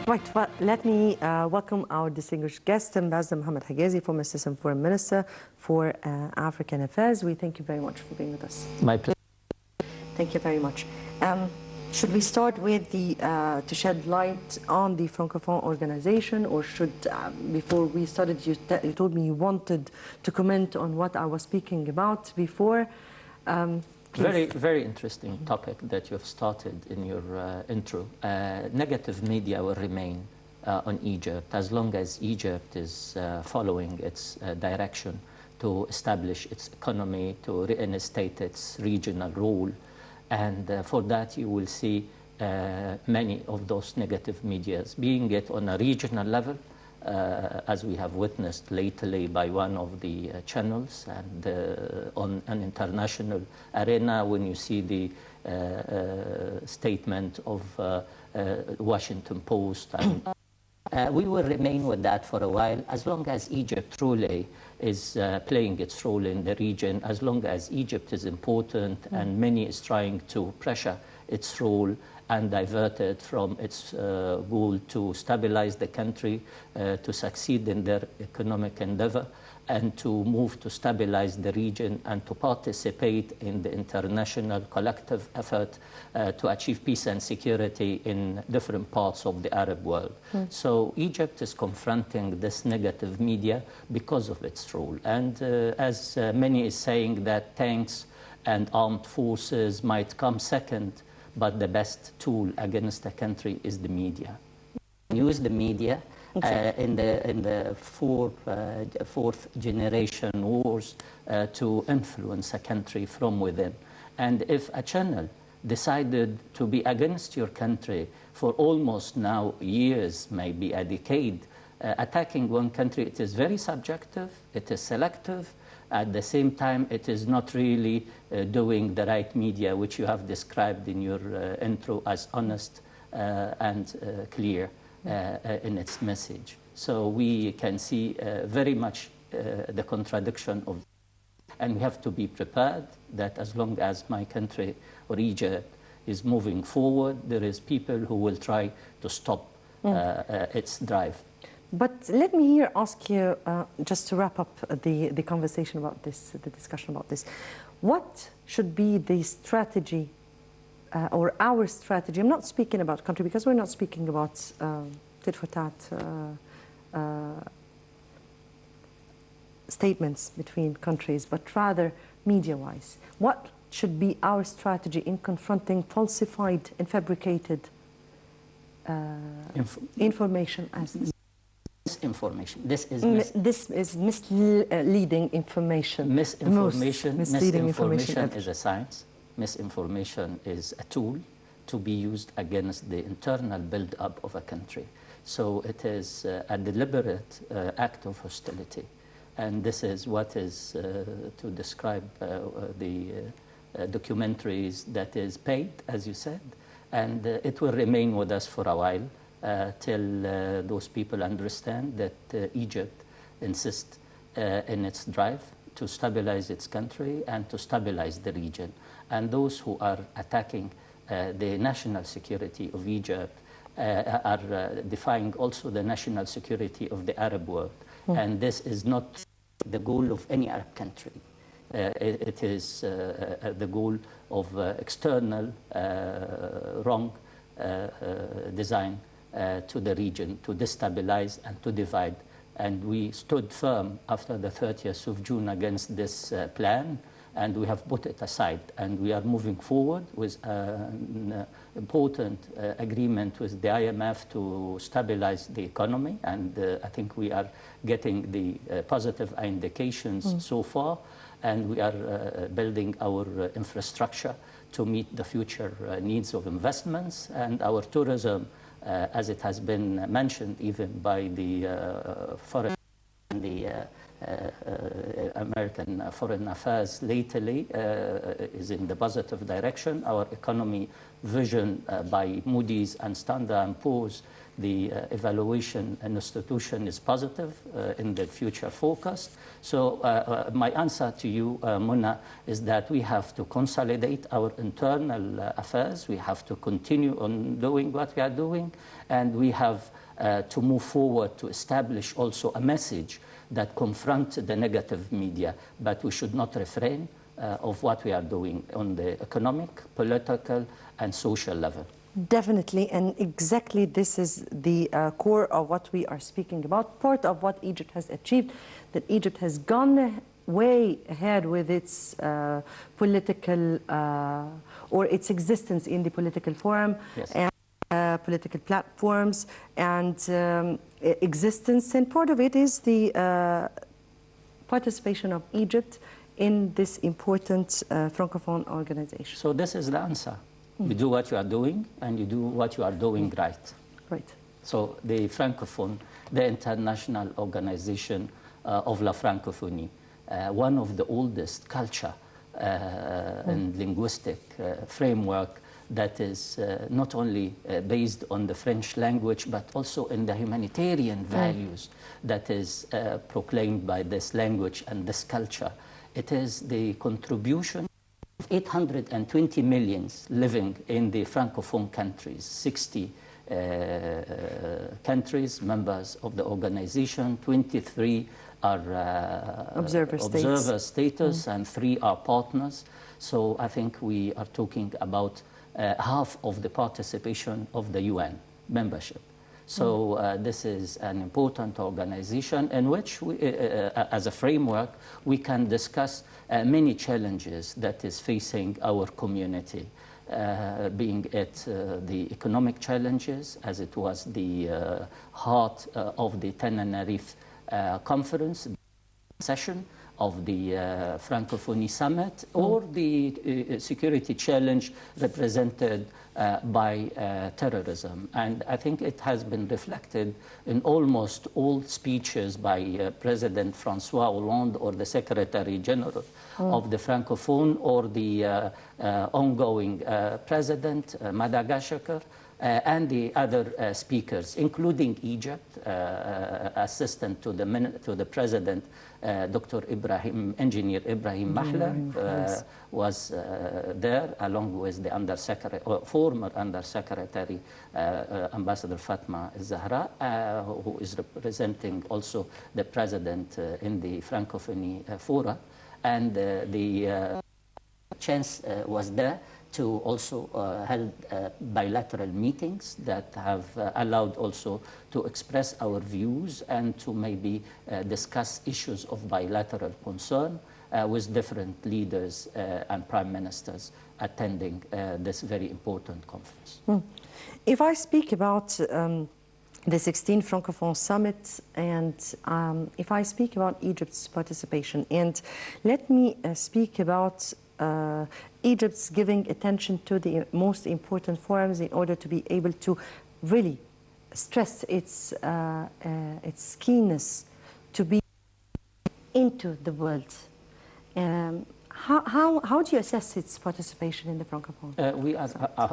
Right, well, let me welcome our distinguished guest, Ambassador Mohamed Hegazy, former Assistant Foreign Minister for African Affairs. We thank you very much for being with us. My pleasure. Thank you very much. Should we start with the to shed light on the Francophone organization, or should before we started, you told me you wanted to comment on what I was speaking about before. Very interesting topic that you have started in your intro. Negative media will remain on Egypt as long as Egypt is following its direction to establish its economy, to reinstate its regional role. And for that, you will see many of those negative medias, being it on a regional level, as we have witnessed lately by one of the channels, and on an international arena when you see the statement of Washington Post. And we will remain with that for a while, as long as Egypt truly is playing its role in the region, as long as Egypt is important and many is trying to pressure its role and divert it from its goal to stabilize the country, to succeed in their economic endeavor, and to move to stabilize the region and to participate in the international collective effort to achieve peace and security in different parts of the Arab world. So Egypt is confronting this negative media because of its role. And as many is saying that tanks and armed forces might come second, but the best tool against a country is the media. Use the media in the fourth generation wars to influence a country from within. And if a channel decided to be against your country for almost now years, maybe a decade, attacking one country, it is very subjective, it is selective. At the same time, it is not really doing the right media, which you have described in your intro as honest and clear in its message. So we can see very much the contradiction of, and we have to be prepared that as long as my country or Egypt is moving forward, there is people who will try to stop its drive. But let me here ask you, just to wrap up the conversation about this, the discussion about this, what should be the strategy or our strategy? I'm not speaking about country, because we're not speaking about tit-for-tat statements between countries, but rather media-wise. What should be our strategy in confronting falsified and fabricated information as this? Misinformation. This is misleading information. Misinformation is a science. Misinformation is a tool to be used against the internal build-up of a country. So it is a deliberate act of hostility. And this is what is, to describe the documentaries, that is paid, as you said, and it will remain with us for a while. Till those people understand that Egypt insists in its drive to stabilize its country and to stabilize the region. And those who are attacking the national security of Egypt are defying also the national security of the Arab world. And this is not the goal of any Arab country. It is the goal of external wrong design to the region, to destabilize and to divide. And we stood firm after the 30th of June against this plan, and we have put it aside. And we are moving forward with an important agreement with the IMF to stabilize the economy. And I think we are getting the positive indications so far. And we are building our infrastructure to meet the future needs of investments, and our tourism, as it has been mentioned even by the foreign and the American foreign affairs lately is in the positive direction. Our economy vision by Moody's and Standard & Poor's, the evaluation institution is positive in the future forecast. So my answer to you, Mona, is that we have to consolidate our internal affairs. We have to continue on doing what we are doing, and we have to move forward to establish also a message that confronts the negative media, but we should not refrain of what we are doing on the economic, political, and social level. Definitely, and exactly this is the core of what we are speaking about, part of what Egypt has achieved, that Egypt has gone way ahead with its political or its existence in the political forum. Yes. And political platforms and existence, and part of it is the participation of Egypt in this important Francophone organization. So this is the answer. You do what you are doing, and you do what you are doing right. Right. So the Francophone, the international organization of La Francophonie, one of the oldest culture and linguistic framework that is not only based on the French language, but also in the humanitarian values that is proclaimed by this language and this culture. It is the contribution of 820 millions living in the Francophone countries, 60 countries, members of the organization, 23 are observer status, and 3 are partners. So I think we are talking about half of the participation of the UN membership. So this is an important organization in which, we, as a framework, we can discuss many challenges that is facing our community, being it the economic challenges, as it was the heart of the Tenerife conference session of the Francophonie Summit, or the security challenge represented by terrorism. And I think it has been reflected in almost all speeches by President François Hollande or the Secretary General of the Francophone, or the ongoing President, Madagascar, and the other speakers, including Egypt, assistant to the President, Dr. Engineer Ibrahim Mahler, was there, along with the former Undersecretary, Ambassador Fatma Zahra, who is representing also the President in the Francophonie Fora. And the chance was there to also held bilateral meetings that have allowed also to express our views and to maybe discuss issues of bilateral concern with different leaders and prime ministers attending this very important conference. If I speak about the 16th Francophone Summit, and if I speak about Egypt's participation, and let me speak about Egypt's giving attention to the most important forums in order to be able to really stress its keenness to be into the world. How do you assess its participation in the Francophone? We are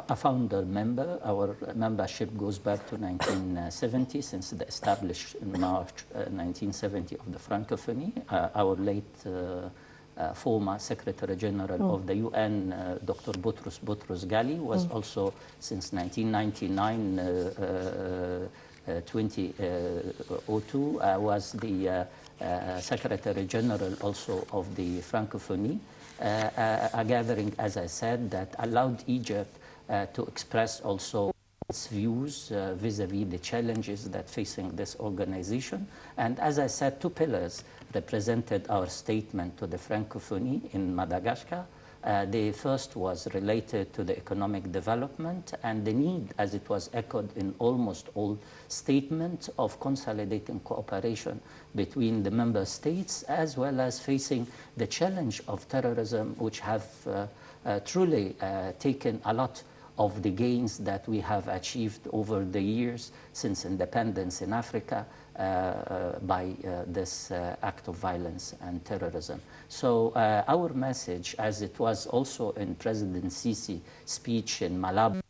a founder member. Our membership goes back to 1970, since the established in March 1970 of the Francophonie. Our late former Secretary General of the UN, Dr. Boutros Ghali, was also since 1999, 2002, was the Secretary General also of the Francophonie, a gathering, as I said, that allowed Egypt to express also its views vis-a-vis the challenges that facing this organization. And as I said, 2 pillars represented our statement to the Francophonie in Madagascar. The first was related to the economic development and the need, as it was echoed in almost all statements, of consolidating cooperation between the member states, as well as facing the challenge of terrorism, which have truly taken a lot of the gains that we have achieved over the years since independence in Africa by this act of violence and terrorism. So our message, as it was also in President Sisi's speech in Malabo,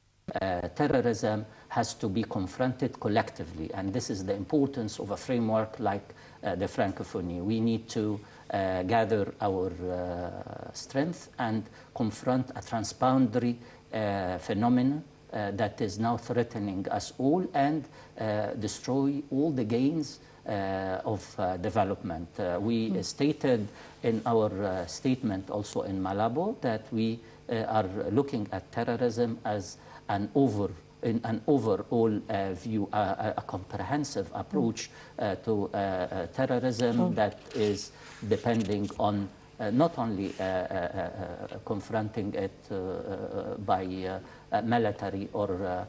terrorism has to be confronted collectively, and this is the importance of a framework like the Francophonie. We need to gather our strength and confront a transboundary phenomenon that is now threatening us all and destroy all the gains of development. We stated in our statement also in Malabo that we are looking at terrorism as an overall view, a comprehensive approach to terrorism that is depending on not only confronting it by military or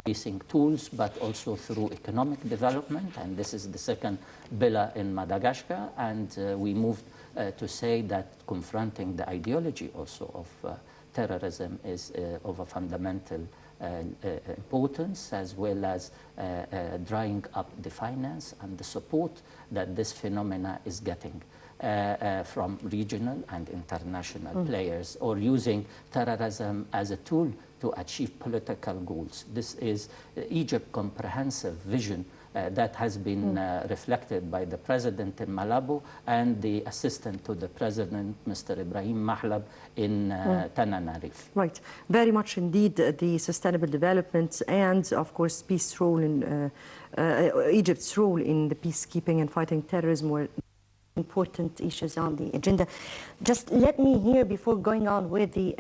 policing tools, but also through economic development. And this is the second pillar in Madagascar. And we moved to say that confronting the ideology also of terrorism is of a fundamental importance, as well as drying up the finance and the support that this phenomena is getting from regional and international players, or using terrorism as a tool to achieve political goals. This is Egypt's comprehensive vision that has been reflected by the president in Malabo and the assistant to the president, Mr. Ibrahim Mahlab, in Tananarive. Right, very much indeed the sustainable development and, of course, peace role in Egypt's role in the peacekeeping and fighting terrorism were important issues on the agenda. Just let me here, before going on with the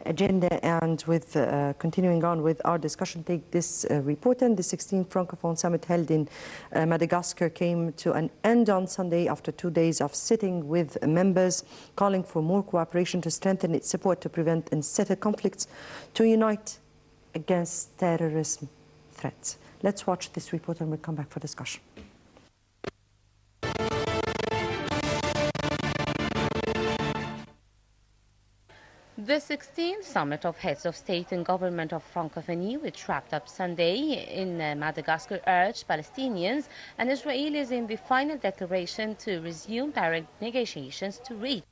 agenda and with continuing on with our discussion, take this report. And the 16th Francophone Summit held in Madagascar came to an end on Sunday after 2 days of sitting with members, calling for more cooperation to strengthen its support to prevent and settle conflicts, to unite against terrorism threats. Let's watch this report and we'll come back for discussion. The 16th Summit of Heads of State and Government of Francophonie, which wrapped up Sunday in Madagascar, urged Palestinians and Israelis in the final declaration to resume direct negotiations to reach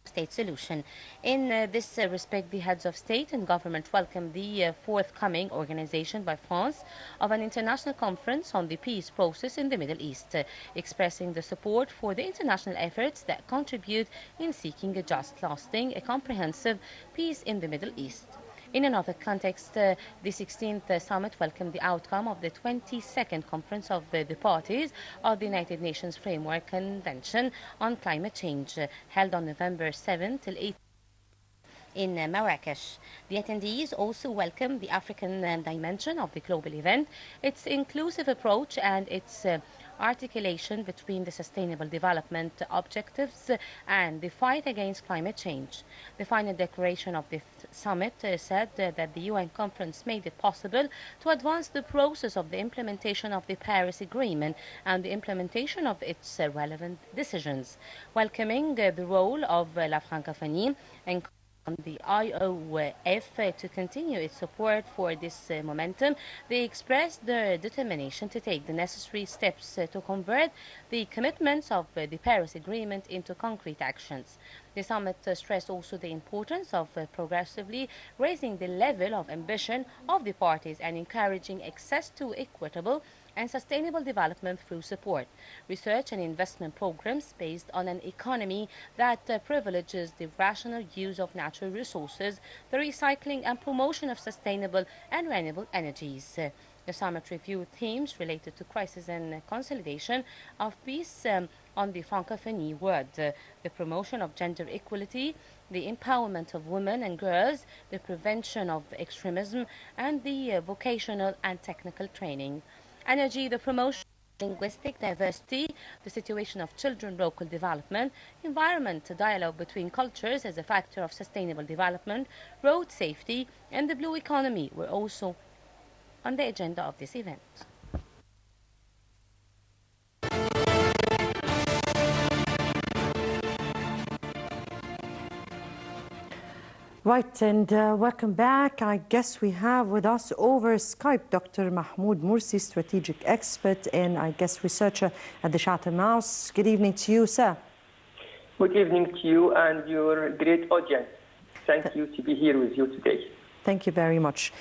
state solution. In this respect, the heads of state and government welcomed the forthcoming organization by France of an international conference on the peace process in the Middle East, expressing the support for the international efforts that contribute in seeking a just, lasting, a comprehensive peace in the Middle East. In another context, the 16th Summit welcomed the outcome of the 22nd Conference of the Parties of the United Nations Framework Convention on Climate Change, held on November 7 till 8 in Marrakesh. The attendees also welcomed the African dimension of the global event, its inclusive approach and its articulation between the sustainable development objectives and the fight against climate change. The final declaration of the summit said that the UN conference made it possible to advance the process of the implementation of the Paris Agreement and the implementation of its relevant decisions, welcoming the role of La Francophonie and the IOF to continue its support for this momentum. They expressed their determination to take the necessary steps to convert the commitments of the Paris Agreement into concrete actions. The summit stressed also the importance of progressively raising the level of ambition of the parties and encouraging access to equitable and sustainable development through support, research and investment programs based on an economy that privileges the rational use of natural resources, the recycling and promotion of sustainable and renewable energies. The summit reviewed themes related to crisis and consolidation of peace on the Francophonie world, the promotion of gender equality, the empowerment of women and girls, the prevention of extremism, and the vocational and technical training. Energy, the promotion of linguistic diversity, the situation of children, local development, environment, dialogue between cultures as a factor of sustainable development, road safety, and the blue economy were also on the agenda of this event. Right, and welcome back. I guess we have with us over Skype Dr. Mahmoud Mursi, strategic expert and I guess researcher at the Chatham House. Good evening to you, sir. Good evening to you and your great audience. Thank you to be here with you today. Thank you very much.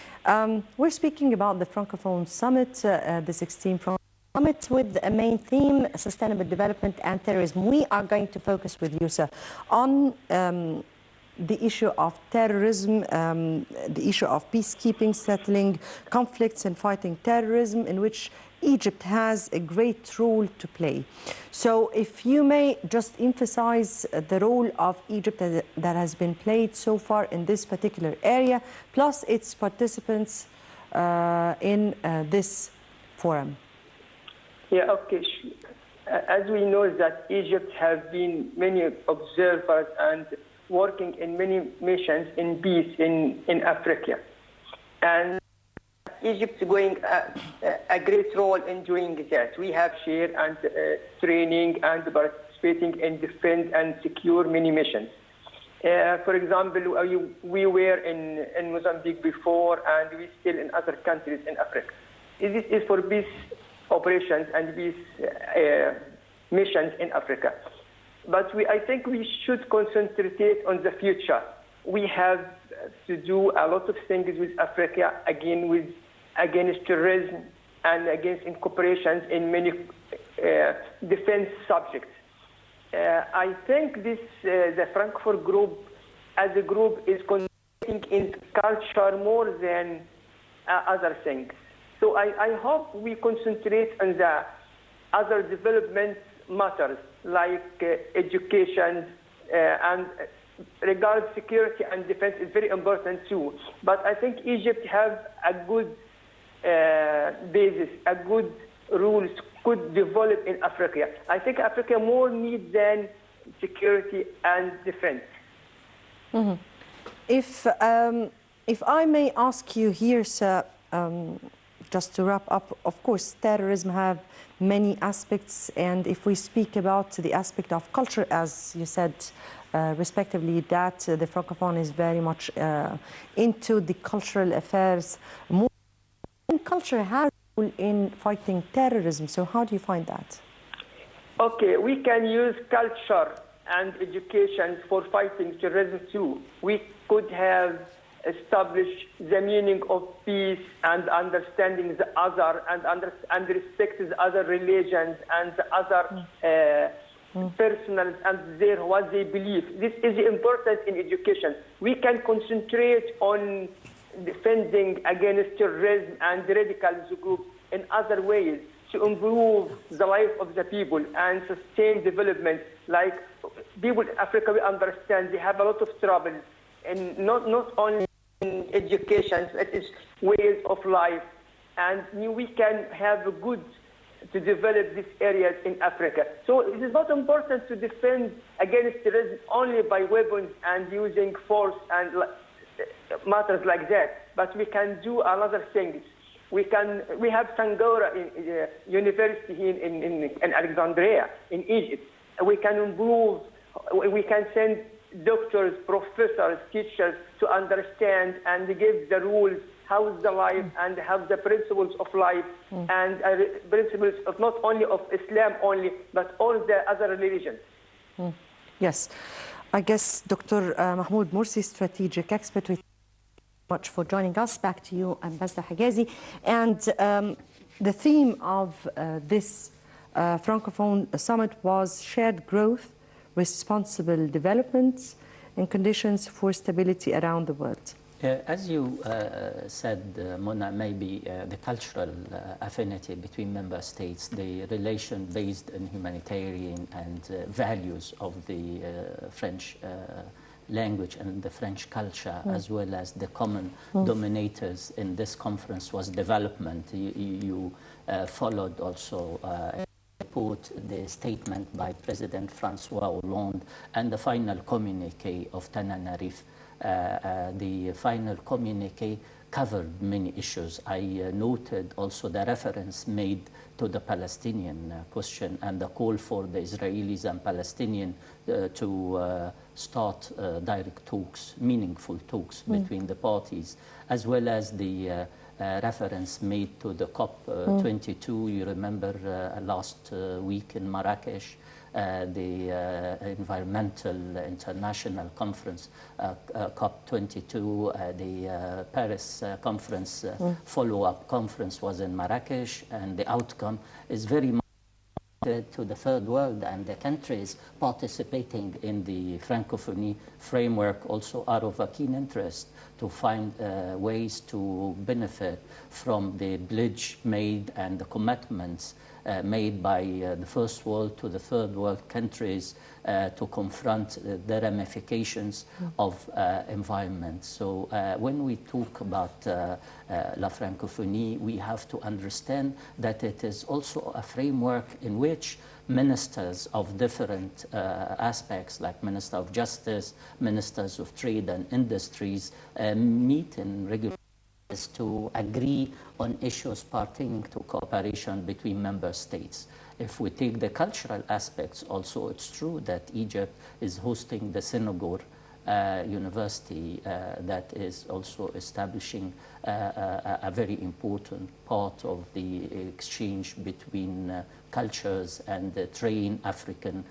We're speaking about the Francophone Summit, the 16th Summit with a main theme, sustainable development and terrorism. We are going to focus with you, sir, on the issue of terrorism, the issue of peacekeeping, settling conflicts and fighting terrorism, in which Egypt has a great role to play. So if you may just emphasize the role of Egypt that has been played so far in this particular area, plus its participants in this forum. Yeah, okay. As we know that Egypt has been many observers and working in many missions in peace in Africa. And Egypt is going a great role in doing that. We have shared and training and participating in defend and secure many missions. For example, we were in Mozambique before and we still in other countries in Africa. This is for peace operations and peace missions in Africa. But I think we should concentrate on the future. We have to do a lot of things with Africa, again, against terrorism and against incorporations in many defense subjects. I think the Frankfurt group, as a group, is concentrating in culture more than other things. So I hope we concentrate on the other development matters like education and regard security and defense is very important too. But I think Egypt has a good basis, a good rules could develop in Africa. I think Africa more needs than security and defense. Mm-hmm. If I may ask you here, sir, just to wrap up, of course, terrorism have many aspects, and if we speak about the aspect of culture, as you said, respectively, that the Francophone is very much into the cultural affairs. More culture has a role in fighting terrorism, so how do you find that? Okay, we can use culture and education for fighting terrorism too. We could have establish the meaning of peace and understanding the other and respect the other religions and the other personal and what they believe. This is important in education. We can concentrate on defending against terrorism and radical groups in other ways to improve the life of the people and sustain development. Like people in Africa, we understand they have a lot of trouble, and not only in education, it is ways of life, and we can have a good to develop these areas in Africa. So it is not important to defend against terrorism only by weapons and using force and matters like that, but we can do other things. We have Sangora in university here in Alexandria in Egypt. We can improve. We can send doctors, professors, teachers to understand and give the rules, how is the life and have the principles of life and principles of not only of Islam only, but all the other religions. Yes. I guess Dr. Mahmoud Mursi, strategic expert, we thank you much for joining us. Back to you, Ambassador Hegazy. And the theme of this Francophone Summit was shared growth, responsible development and conditions for stability around the world. As you said, Mona, maybe the cultural affinity between member states, the relation based on humanitarian and values of the French language and the French culture, as well as the common dominators in this conference was development. You followed also the statement by President Francois Hollande and the final communique of Tananarive. The final communique covered many issues. I noted also the reference made to the Palestinian question and the call for the Israelis and Palestinians to start direct talks, meaningful talks between the parties, as well as the reference made to the COP22. You remember last week in Marrakesh, the environmental international conference, COP22, the Paris conference, follow-up conference was in Marrakesh, and the outcome is very much to the third world, and the countries participating in the Francophonie framework also are of a keen interest to find ways to benefit from the pledge made and the commitments made by the first world to the third world countries to confront the ramifications of environment. So when we talk about La Francophonie, we have to understand that it is also a framework in which ministers of different aspects, like Minister of Justice, Ministers of Trade and Industries, meet in regular to agree on issues pertaining to cooperation between member states. If we take the cultural aspects also, it's true that Egypt is hosting the Senghor University that is also establishing a very important part of the exchange between cultures and train African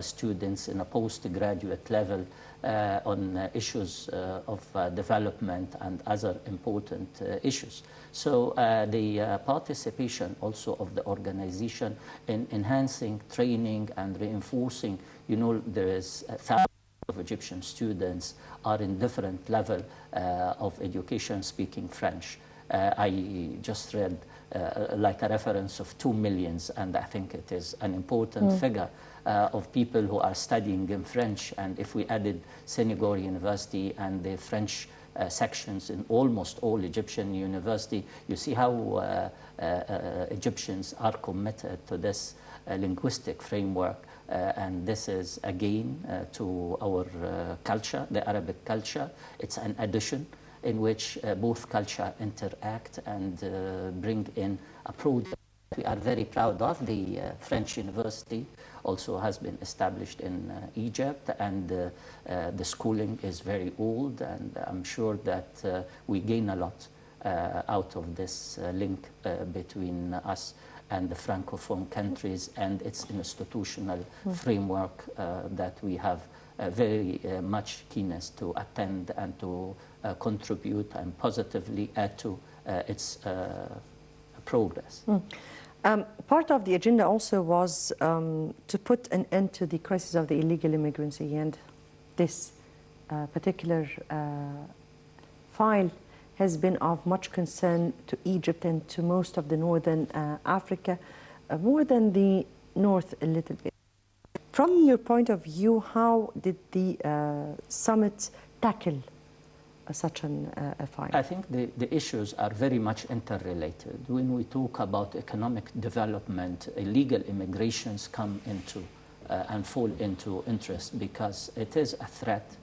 students in a postgraduate level on issues of development and other important issues. So the participation also of the organization in enhancing training and reinforcing, you know, there is thousands of Egyptian students are in different level of education speaking French. I just read like a reference of 2 million, and I think it is an important figure of people who are studying in French. And if we added Senghor University and the French sections in almost all Egyptian university, you see how Egyptians are committed to this linguistic framework. And this is again to our culture, the Arabic culture. It's an addition in which both culture interact and bring in a project we are very proud of. The French University also has been established in Egypt, and the schooling is very old, and I'm sure that we gain a lot out of this link between us and the Francophone countries and its institutional framework that we have very much keenness to attend and to contribute and positively add to its progress. Part of the agenda also was to put an end to the crisis of the illegal immigrancy, and this particular file has been of much concern to Egypt and to most of the northern Africa, more than the north a little bit. From your point of view, how did the summit tackle such a file? I think the issues are very much interrelated. When we talk about economic development, illegal immigrations come into and fall into interest because it is a threat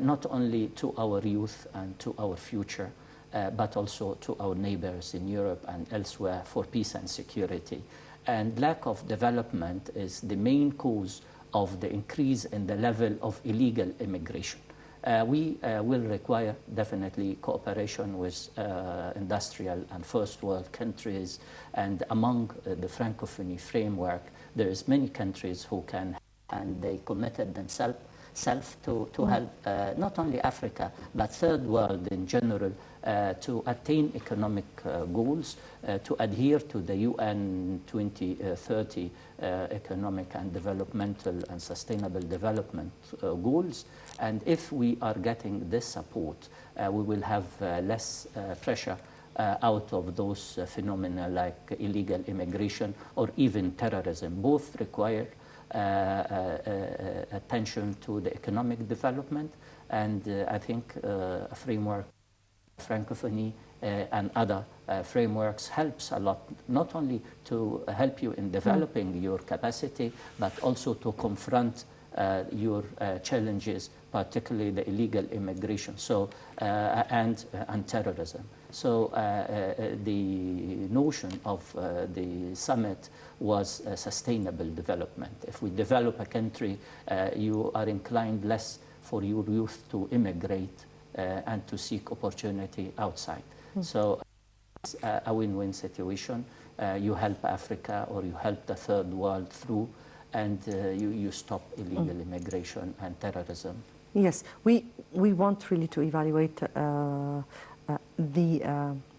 not only to our youth and to our future, but also to our neighbors in Europe and elsewhere for peace and security. And lack of development is the main cause of the increase in the level of illegal immigration. We will require definitely cooperation with industrial and first world countries, and among the Francophonie framework, there is many countries who can, and they committed themselves to help not only Africa, but third world in general, to attain economic goals, to adhere to the UN 2030 economic and developmental and sustainable development goals. And if we are getting this support, we will have less pressure out of those phenomena like illegal immigration or even terrorism. Both require attention to the economic development, and I think a framework, Francophonie and other frameworks helps a lot, not only to help you in developing your capacity, but also to confront your challenges, particularly the illegal immigration and terrorism. So the notion of the summit was sustainable development. If we develop a country, you are inclined less for your youth to immigrate and to seek opportunity outside. So it's a win-win situation. You help Africa or you help the third world through, and you stop illegal immigration and terrorism. Yes, we want really to evaluate the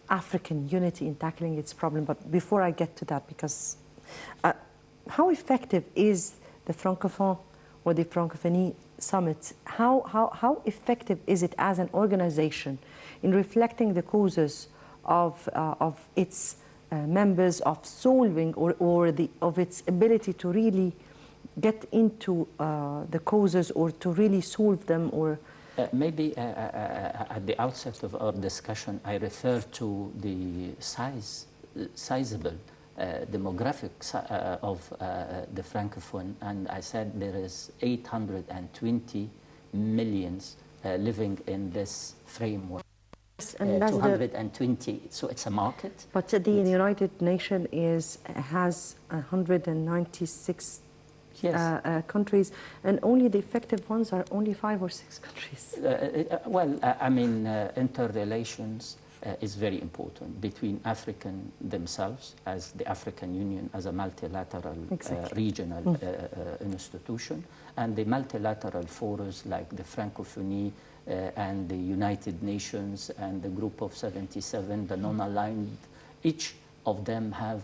African unity in tackling its problem. But before I get to that, because how effective is the Francophone or the Francophonie Summit? How effective is it as an organization in reflecting the causes of its members, of solving of its ability to really get into the causes or to really solve them? Or maybe at the outset of our discussion, I refer to the sizable demographics of the Francophone, and I said there is 820 millions living in this framework. and 220, so it's a market. But the United Nations has 196 countries, and only the effective ones are only 5 or 6 countries. I mean, interrelations is very important between African themselves, as the African Union as a multilateral regional institution, and the multilateral forums like the Francophonie and the United Nations and the Group of 77, the non-aligned. Each of them has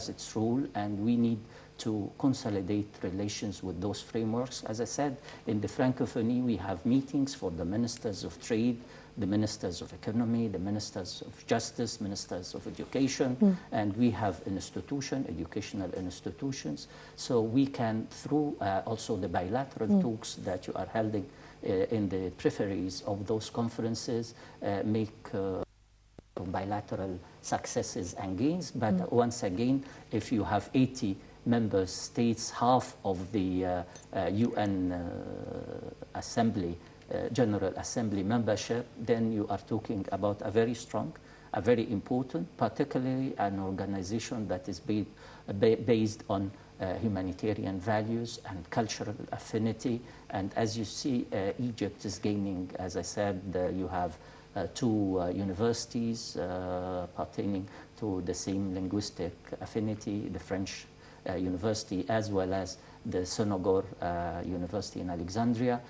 its role, and we need to consolidate relations with those frameworks. As I said, in the Francophonie, we have meetings for the ministers of trade, the ministers of economy, the ministers of justice, ministers of education, and we have educational institutions. So we can, through also the bilateral talks that you are holding in the peripheries of those conferences, make bilateral successes and gains. But once again, if you have 80 member states, half of the UN Assembly, General Assembly membership, then you are talking about a very strong, a very important, particularly an organization that is based on humanitarian values and cultural affinity. And as you see, Egypt is gaining, as I said, you have 2 universities pertaining to the same linguistic affinity, the French University as well as the Senghor University in Alexandria,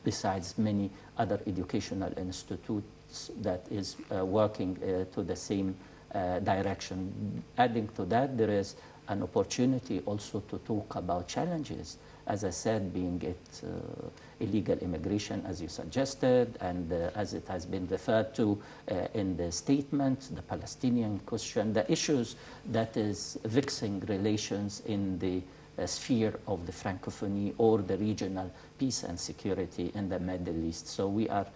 besides many other educational institutes that is working to the same direction. Adding to that, there is an opportunity also to talk about challenges, as I said, being it illegal immigration, as you suggested, and as it has been referred to in the statement, the Palestinian question, the issues that is vexing relations in the sphere of the Francophonie or the regional peace and security in the Middle East. So we are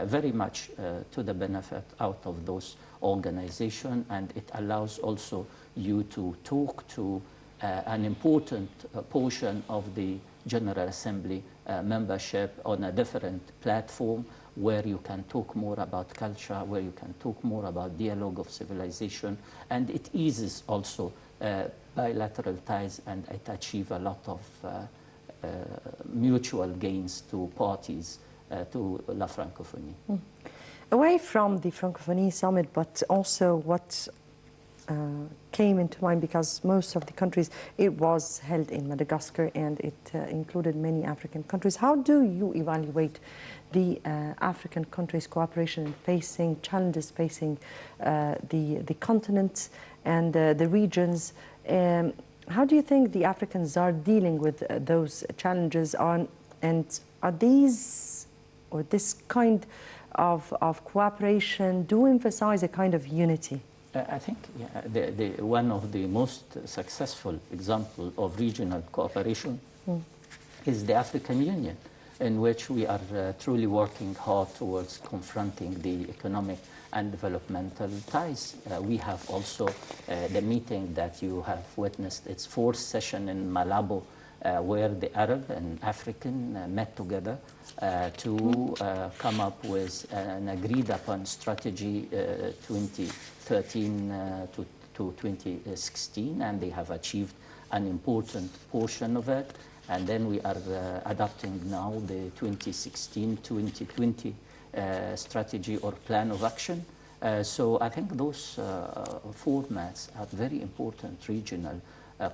very much to the benefit out of those organizations, and it allows also you to talk to an important portion of the General Assembly membership on a different platform, where you can talk more about culture, where you can talk more about dialogue of civilization, and it eases also bilateral ties, and it achieves a lot of mutual gains to parties to La Francophonie. Away from the Francophonie Summit, but also what came into mind, because most of the countries, it was held in Madagascar, and it included many African countries. How do you evaluate the African countries' cooperation in facing challenges facing the continent and the regions? How do you think the Africans are dealing with those challenges, and are these, or this kind of cooperation, do emphasize a kind of unity? I think one of the most successful examples of regional cooperation is the African Union, in which we are truly working hard towards confronting the economic and developmental ties. We have also the meeting that you have witnessed, its 4th session in Malabo where the Arab and African met together to come up with an agreed upon strategy 2013 to 2016, and they have achieved an important portion of it. And then we are adopting now the 2016-2020 strategy or plan of action. So I think those formats are very important regional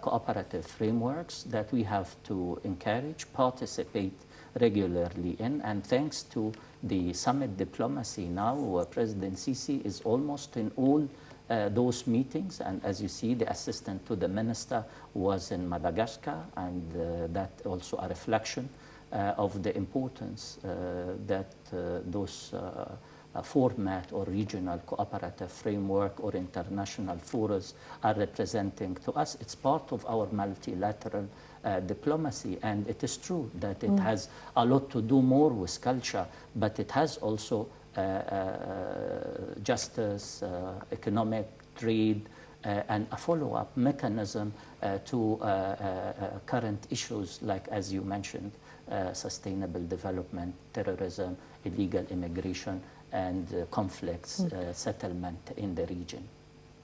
cooperative frameworks that we have to encourage, participate regularly in, and thanks to the summit diplomacy now, President Sisi is almost in all those meetings, and as you see, the assistant to the minister was in Madagascar, and that also a reflection of the importance that those format or regional cooperative framework or international forums are representing to us. It's part of our multilateral diplomacy, and it is true that it has a lot to do more with culture, but it has also justice, economic, trade, and a follow-up mechanism to current issues like, as you mentioned, sustainable development, terrorism, illegal immigration, and conflicts, settlement in the region.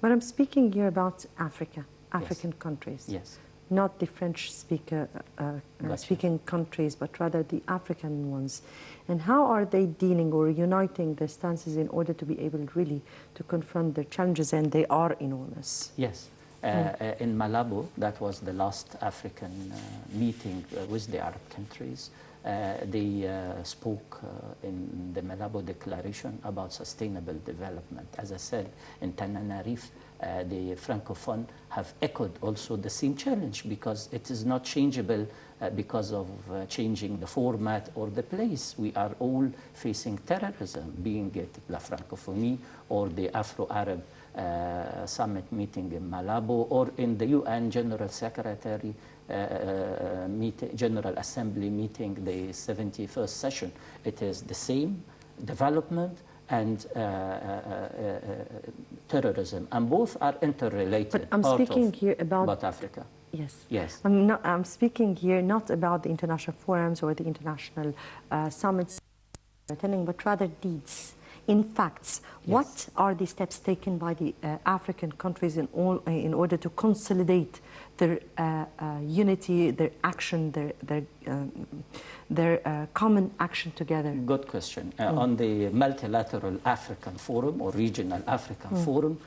But I'm speaking here about Africa, African countries. Yes. Not the French speaking countries, but rather the African ones. And how are they dealing or uniting their stances in order to be able really to confront their challenges? And they are enormous. Yes. In Malabo, that was the last African meeting with the Arab countries. They spoke in the Malabo Declaration about sustainable development. As I said, in Tananarive, the Francophone have echoed also the same challenge, because it is not changeable because of changing the format or the place. We are all facing terrorism, being it La Francophonie or the Afro-Arab summit meeting in Malabo, or in the UN General Secretary General Assembly meeting, the 71st session. It is the same development and terrorism, and both are interrelated. But I'm speaking here about Africa. Yes. Yes. I'm speaking here not about the international forums or the international summits attending, but rather deeds. In facts, what are the steps taken by the African countries in order to consolidate their unity, their action, their common action together? Good question. On the multilateral African forum or regional African forum,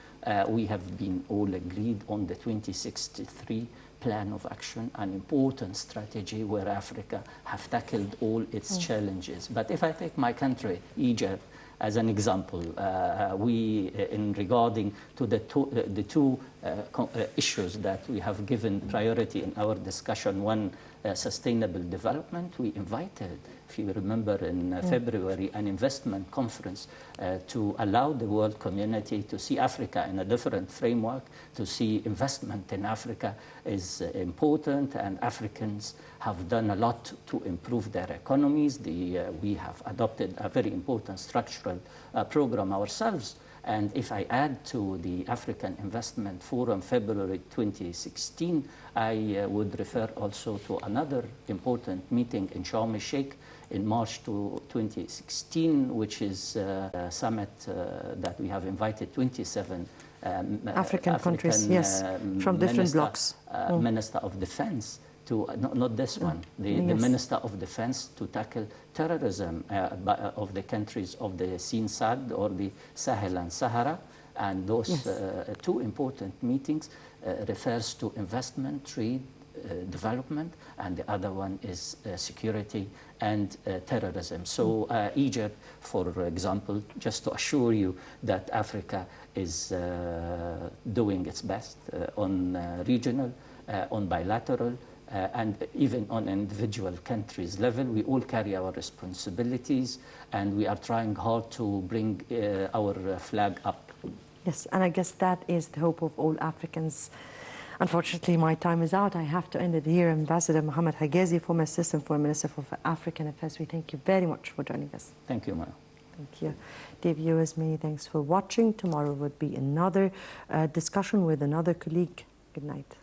we have been all agreed on the 2063 plan of action, an important strategy where Africa have tackled all its challenges. But if I take my country, Egypt, as an example, in regarding to the two issues that we have given priority in our discussion, one, sustainable development, we invited, if you remember, in February, an investment conference to allow the world community to see Africa in a different framework, to see investment in Africa is important, and Africans have done a lot to improve their economies. We have adopted a very important structural program ourselves. And if I add to the African Investment Forum, February 2016, I would refer also to another important meeting in Sharm el-Sheikh in March 2016, which is a summit that we have invited 27 African countries, yes, from different blocks. Minister of Defense to, not this one, the Minister of Defense to tackle terrorism of the countries of the SINSAD or the Sahel and Sahara. And those two important meetings refers to investment, trade, development, and the other one is security and terrorism. So Egypt, for example, just to assure you that Africa is doing its best on regional, on bilateral, and even on individual countries level. We all carry our responsibilities, and we are trying hard to bring our flag up. Yes, and I guess that is the hope of all Africans. Unfortunately, my time is out. I have to end it here. Ambassador Mohamed Hegazy, former Assistant Foreign Minister for African Affairs, we thank you very much for joining us. Thank you, Maya. Thank you. Dear viewers, many thanks for watching. Tomorrow would be another discussion with another colleague. Good night.